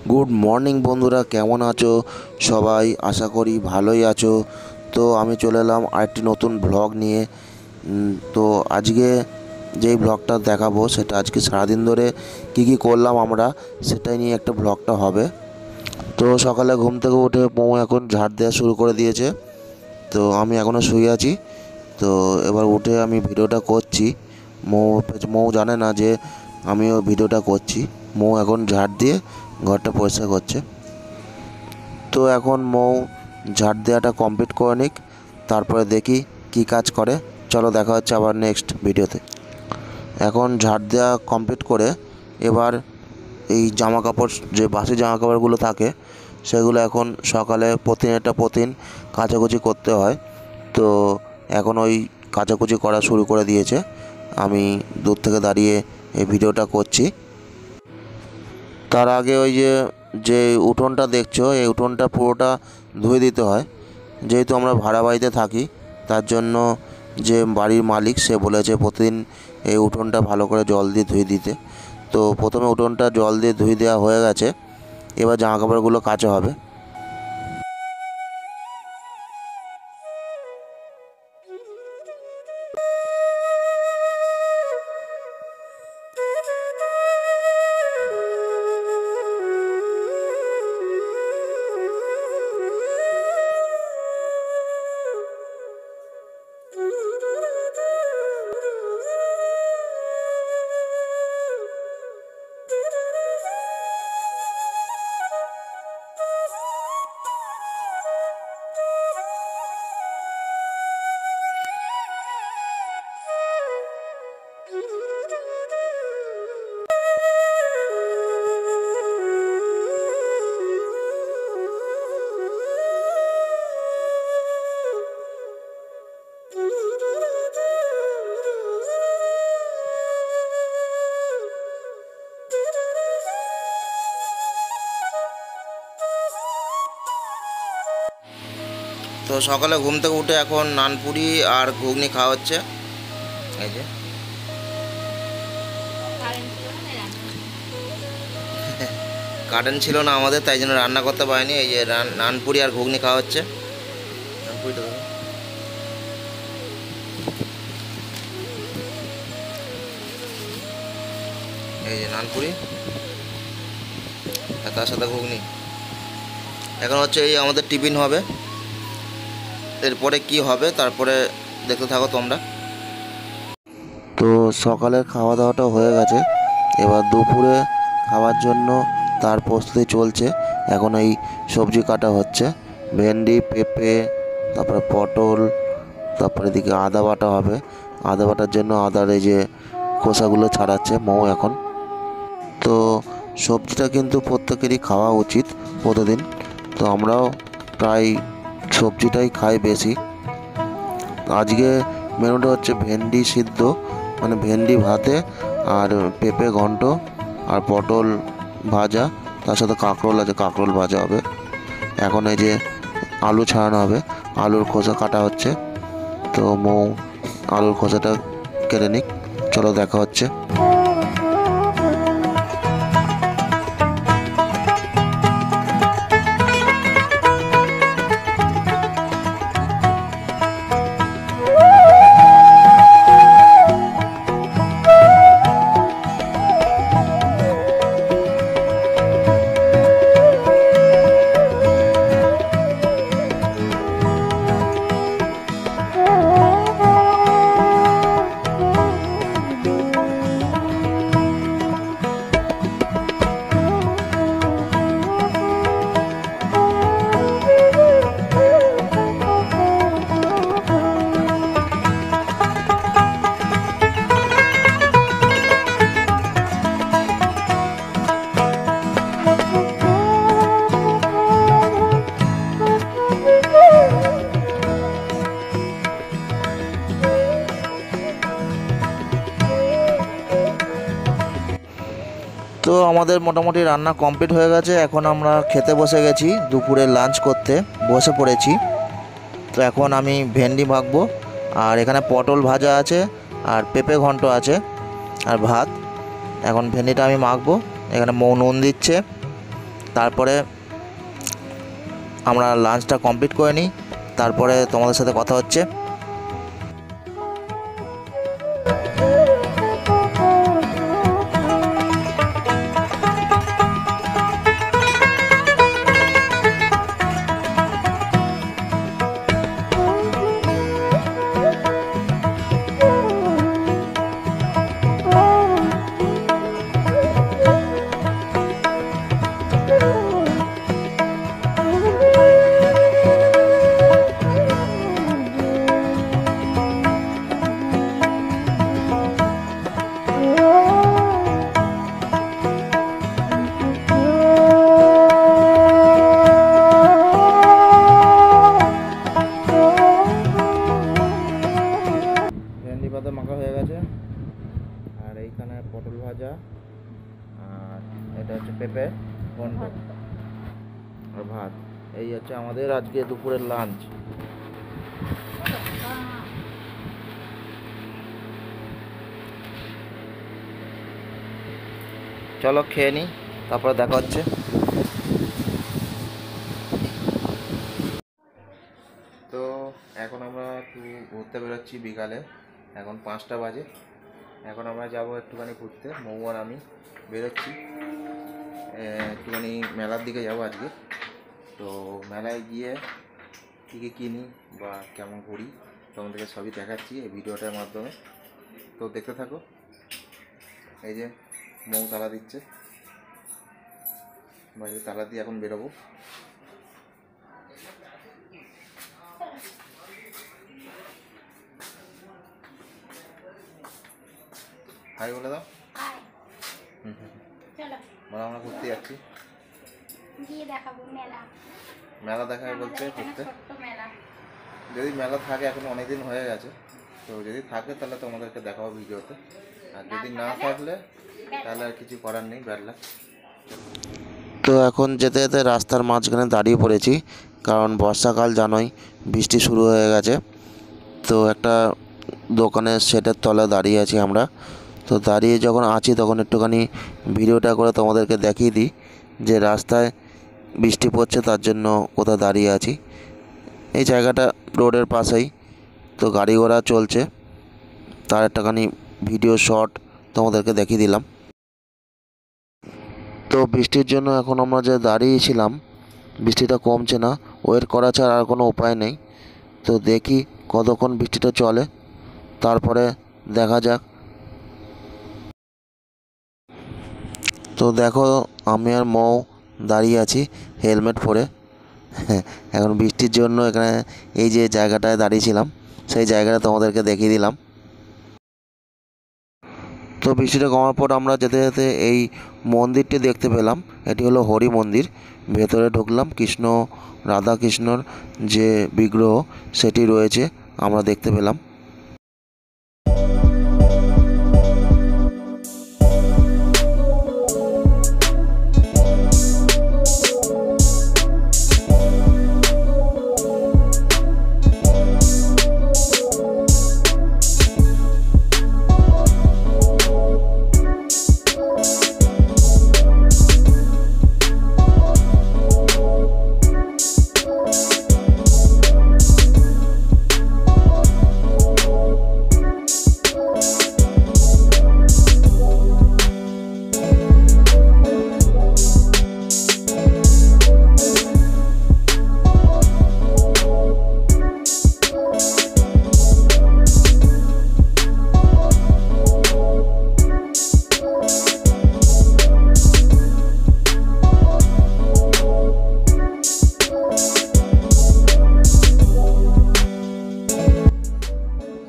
Good morning বন্ধুরা, কেমন আছো সবাই? আশা করি ভালোই আছো। তো আমি চলে এলাম আরেকটি নতুন ব্লগ নিয়ে। তো আজকে যেই ব্লগটা দেখাবো সেটা আজকে সারাদিন ধরে কি করলাম আমরা, সেটাই নিয়ে একটা ব্লগটা হবে। তো সকালে ঘুম থেকে উঠে মৌ এখন ঝাড় দেওয়া শুরু করে দিয়েছে। তো আমি এখনও শুয়ে আছি। তো এবার উঠে আমি ভিডিওটা করছি। মৌ জানে না যে আমিও ভিডিওটা করছি। মৌ এখন ঝাড় দিয়ে ঘরটা পরিষ্কার করছে। তো এখন মৌ ঝাড় দেওয়াটা কমপ্লিট করে নিক, তারপরে দেখি কি কাজ করে। চলো, দেখা হচ্ছে আবার নেক্সট ভিডিওতে। এখন ঝাড় দেওয়া কমপ্লিট করে এবার এই জামা কাপড়, যে বাসি জামা কাপড়গুলো থাকে সেগুলো এখন সকালে প্রতিদিন কাচাকুচি করতে হয়। তো এখন ওই কাচাকুচি করা শুরু করে দিয়েছে। আমি দূর থেকে দাঁড়িয়ে এই ভিডিওটা করছি। তার আগে ওই যে উঠোনটা দেখছো, এই উঠোনটা পুরোটা ধুয়ে দিতে হয়। যেহেতু আমরা ভাড়া বাড়িতে থাকি, তার জন্য যে বাড়ির মালিক সে বলেছে প্রতিদিন এই উঠোনটা ভালো করে জল দিয়ে ধুয়ে দিতে। তো প্রথমে উঠোনটা জল দিয়ে ধুয়ে দেওয়া হয়ে গেছে, এবার জামাকাপড়গুলো কাচা হবে। তো সকালে ঘুম থেকে উঠে এখন নানপুরি আর ঘুগনি খাওয়া হচ্ছে। এই যে কারেন্ট ছিল না আমাদের, তাই জন্য রান্না করতে পারিনি। এই যে নানপুরি আর ঘুগনি খাওয়া হচ্ছে। নানপুরিটা দেখো, এই যে নানপুরি আর তার সাথে ঘুগনি। এখন হচ্ছে এই আমাদের টিফিন হবে, এরপরে কি হবে তারপরে দেখতে থাকো তোমরা। তো সকালের খাওয়া দাওয়াটা হয়ে গেছে, এবার দুপুরে খাওয়ার জন্য তার প্রস্তুতি চলছে। এখন এই সবজি কাটা হচ্ছে, ভেন্ডি, পেঁপে, তারপরে পটল, তারপরে এদিকে আদা বাটা হবে। আদা বাটার জন্য আদার এই যে খোসাগুলো ছাড়াচ্ছে মৌ এখন। তো সবজিটা কিন্তু প্রত্যেকেরই খাওয়া উচিত প্রতিদিন। তো আমরাও প্রায় সবজিটাই খাই বেশি। আজকে মেনুটা হচ্ছে ভেন্ডি সিদ্ধ, মানে ভেন্ডি ভাতে, আর পেঁপে ঘন্ট, আর পটল ভাজা, তার সাথে কাঁকরোল আছে, কাঁকরোল ভাজা হবে। এখন এই যে আলু ছাড়ানো হবে, আলুর খোসা কাটা হচ্ছে। তো মৌ আলুর খোসাটা কেটে নিক, চলো দেখা হচ্ছে। তো আমাদের মোটামুটি রান্না কমপ্লিট হয়ে গেছে। এখন আমরা খেতে বসে গেছি, দুপুরে লাঞ্চ করতে বসে পড়েছি। তো এখন আমি ভেন্ডি মাখবো, আর এখানে পটল ভাজা আছে, আর পেঁপে ঘন্ট আছে, আর ভাত। এখন ভেন্ডিটা আমি মাখবো। এখানে মৌ নুন দিচ্ছে, তারপরে আমরা লাঞ্চটা কমপ্লিট করে নিই, তারপরে তোমাদের সাথে কথা হচ্ছে। ভেন্ডি পাতা মাখা হয়ে গেছে, আর এইখানে পটল ভাজা, আর এটা হচ্ছে পেঁপে ঘন্ট আর ভাত। এই হচ্ছে আমাদের আজকে দুপুরের লাঞ্চ। চলো খেয়ে নিই, তারপরে দেখা হচ্ছে। তো এখন আমরা একটু ঘুরতে বেরোচ্ছি বিকালে, এখন 5টা বাজে। এখন আমরা যাব একটুখানি ঘুরতে, মৌ আর আমি বেরোচ্ছি একটুখানি মেলার দিকে যাব আজকে। তো মেলায় গিয়ে কী কী কিনি বা কেমন ঘুরি তোমাদেরকে সবই দেখাচ্ছি এই ভিডিওটার মাধ্যমে। তো দেখতে থাকো। এই যে মৌ তালা দিচ্ছে, বাইরে তালা দিয়ে এখন বেরোবো। হাই বলে দাও। মানে আমরা ঘুরতে যাচ্ছি, মেলা দেখাবে বলছে ঘুরতে। যদি মেলা থাকে, এখন অনেকদিন হয়ে গেছে, তো যদি থাকে তাহলে তোমাদেরকে দেখাবো ভিডিওতে, আর যদি না থাকলে তাহলে আর কিছু করার নেই, ব্যাড লাক। তো এখন যেতে যেতে রাস্তার মাঝখানে দাঁড়িয়ে পড়েছি, কারণ বর্ষাকাল জানোই, বৃষ্টি শুরু হয়ে গেছে। তো একটা দোকানের শেডের তলায় দাঁড়িয়ে আছি আমরা। তো দাঁড়িয়ে যখন আছি তখন একটুখানি ভিডিওটা করে তোমাদেরকে দেখিয়ে দিই যে রাস্তায় বৃষ্টি পড়ছে, তার জন্য কোথাও দাঁড়িয়ে আছি। এই জায়গাটা রোডের পাশেই, তো গাড়ি ঘোড়া চলছে, তার একটাখানি ভিডিও শট তোমাদেরকে দেখিয়ে দিলাম। তো বৃষ্টির জন্য এখন আমরা যে দাঁড়িয়েছিলাম, বৃষ্টিটা কমছে না, ওয়েট করা ছাড়া আর কোনো উপায় নেই। তো দেখি কতক্ষণ বৃষ্টিটা চলে, তারপরে দেখা যাক। তো দেখো আমি আর মৌ দাঁড়িয়ে আছি হেলমেট পরে। এখন বৃষ্টির জন্য এখানে এই যে জায়গাটায় দাঁড়িয়েছিলাম, সেই জায়গাটা তোমাদেরকে দেখিয়ে দিলাম। তো বৃষ্টিটা কমার পর আমরা যেতে যেতে এই মন্দিরটি দেখতে পেলাম। এটি হলো হরি মন্দির। ভেতরে ঢুকলাম, কৃষ্ণ রাধা কৃষ্ণর যে বিগ্রহ সেটি রয়েছে আমরা দেখতে পেলাম।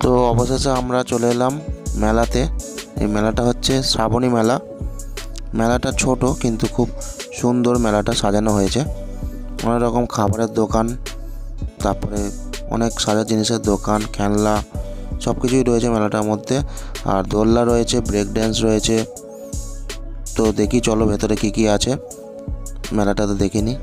তো অবশেষে আমরা চলে এলাম মেলাতে। এই মেলাটা হচ্ছে শ্রাবণী মেলা। মেলাটা ছোট কিন্তু খুব সুন্দর, মেলাটা সাজানো হয়েছে। অনেক রকম খাবারের দোকান, তারপরে অনেক সাজার জিনিসের দোকান, খেলনা সব কিছুই রয়েছে মেলাটার মধ্যে। আর দোলনা রয়েছে, ব্রেক ড্যান্স রয়েছে। তো দেখি চলো ভেতরে কি কি আছে, মেলাটাতে দেখে নিই।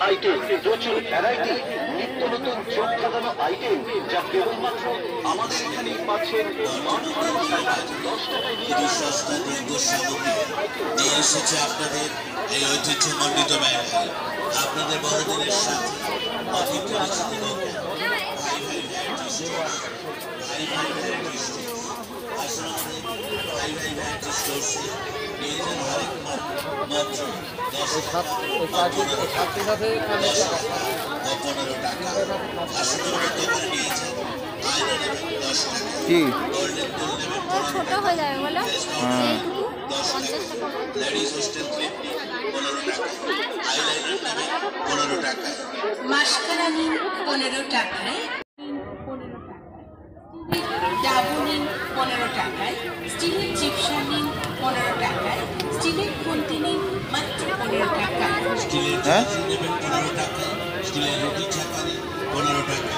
আইটেম, প্রচুর ভ্যারাইটি, নিত্য নতুন চোখ ধাঁধানো আইটেম, যা কেবলমাত্র আমাদের এখানেই পাচ্ছেন মাত্র 10 টাকায়। অতি সস্তা দ্রব্য সামগ্রী নিয়ে এসেছে আপনাদের এই ঐতিহ্যমণ্ডিত মেলায়। আপনাদের বড়দিনের সাথে অধিক পরিচিতি হোক ভাই ভাই ভ্যারাইটি স্টোর। ভাই ভাই ভ্যারাইটি স্টোর আসুন আমাদের ভাই ভাই ভ্যারাইটি স্টোরসে নিয়ে যান হরেক মাল মাত্র 10 টাকা বা 15 টাকা, 10 টাকা বা 15 টাকা। আসুন আমাদের দোকানে নিয়ে যান। আয়না নেবেন 10 টাকা, গোল্ডেন দুল নেবেন 15 ছোট হয়ে যাবে বলো এইটুকু 10 টাকা, লেডিস হোস্টেল ক্লিপ নিন 15 টাকা, আইলাইনার নেবেন 15 টাকা, মাস্কারা নিন 15 টাকায়, 15 টাকায়, ডাবু নিন 15 টাকায়, স্টিলের চিপসা নিন 15 টাকায়, স্টিলের খুন্তি নিন মাত্র 15 টাকায়, স্টিলের চামচ নেবেন 15 টাকা, স্টিলের রুটি ছাকা নিন 15 টাকা,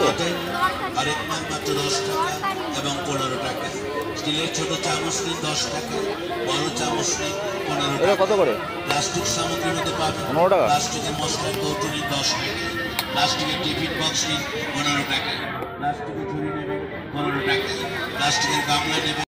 এটাই নিন আরেক মাল মাত্র 10 টাকা এবং 15 টাকা। স্টিলের ছোট চামচ নিন 10 টাকা, বড় চামচ নিন 15 টাকা। কত করে? প্লাস্টিক সামগ্রীর মধ্যে পাবেন 15 টাকা। প্লাস্টিকের মশলার কৌটো নিন 10 টাকা, প্লাস্টিকের টিফিন বক্স নিন 15 টাকা, প্লাস্টিকের ঝুড়ি নেবেন 15 টাকা, প্লাস্টিকের গামলা নেবেন।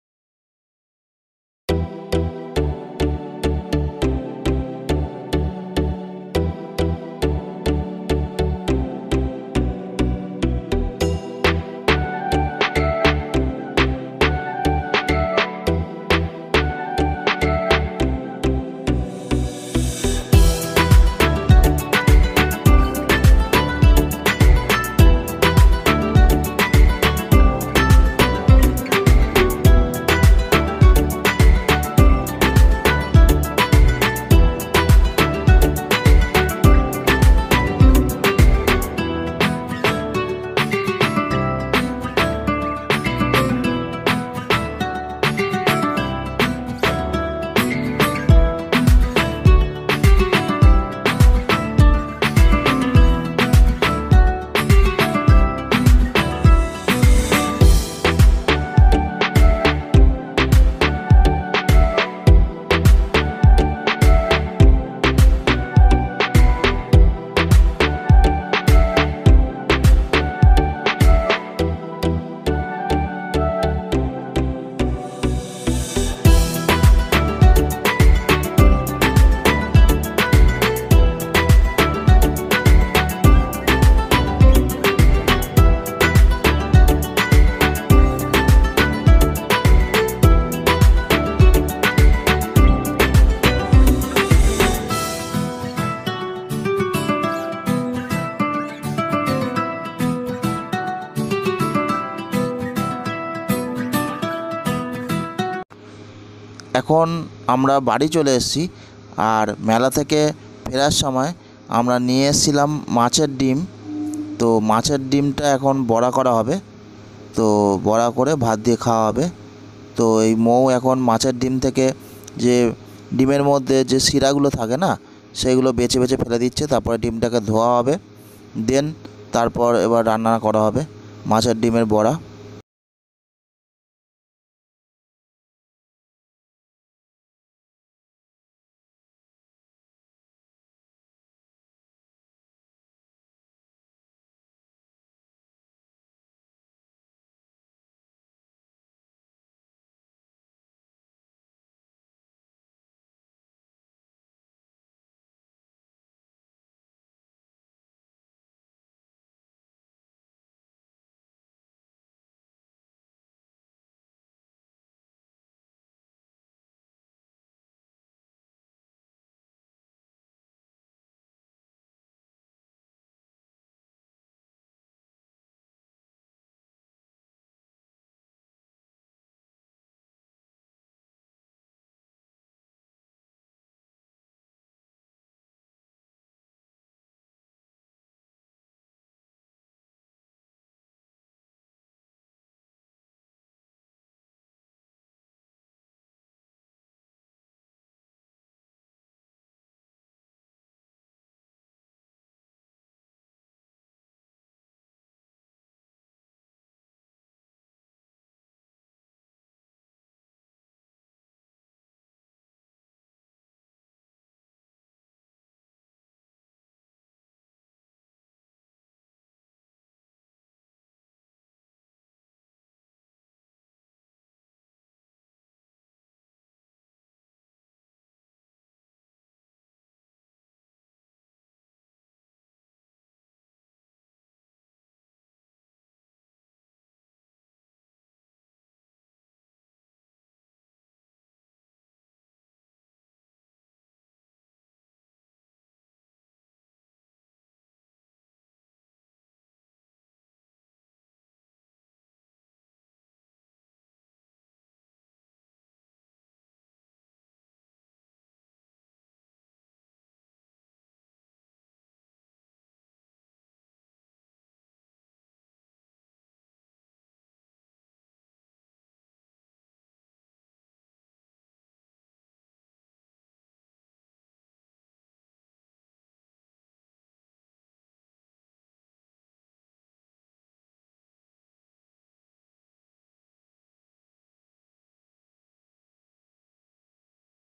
এখন আমরা বাড়ি চলে এসেছি। আর মেলা থেকে ফেরার সময় আমরা নিয়ে এসেছিলাম মাছের ডিম। তো মাছের ডিমটা এখন বড়া করা হবে, তো বড়া করে ভাত দিয়ে খাওয়া হবে। তো এই মৌ এখন মাছের ডিম থেকে যে ডিমের মধ্যে যে শিরাগুলো থাকে না, সেইগুলো বেছে বেছে ফেলে দিচ্ছে। তারপরে ডিমটাকে ধোয়া হবে, দেন তারপর এবার রান্না করা হবে মাছের ডিমের বড়া।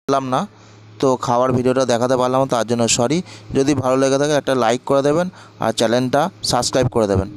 পারলাম না, তো খাওয়ার ভিডিওটা দেখাতে পারলাম না, তার জন্য সরি। যদি ভালো লেগে থাকে একটা লাইক করে দেবেন আর চ্যানেলটা সাবস্ক্রাইব করে দেবেন।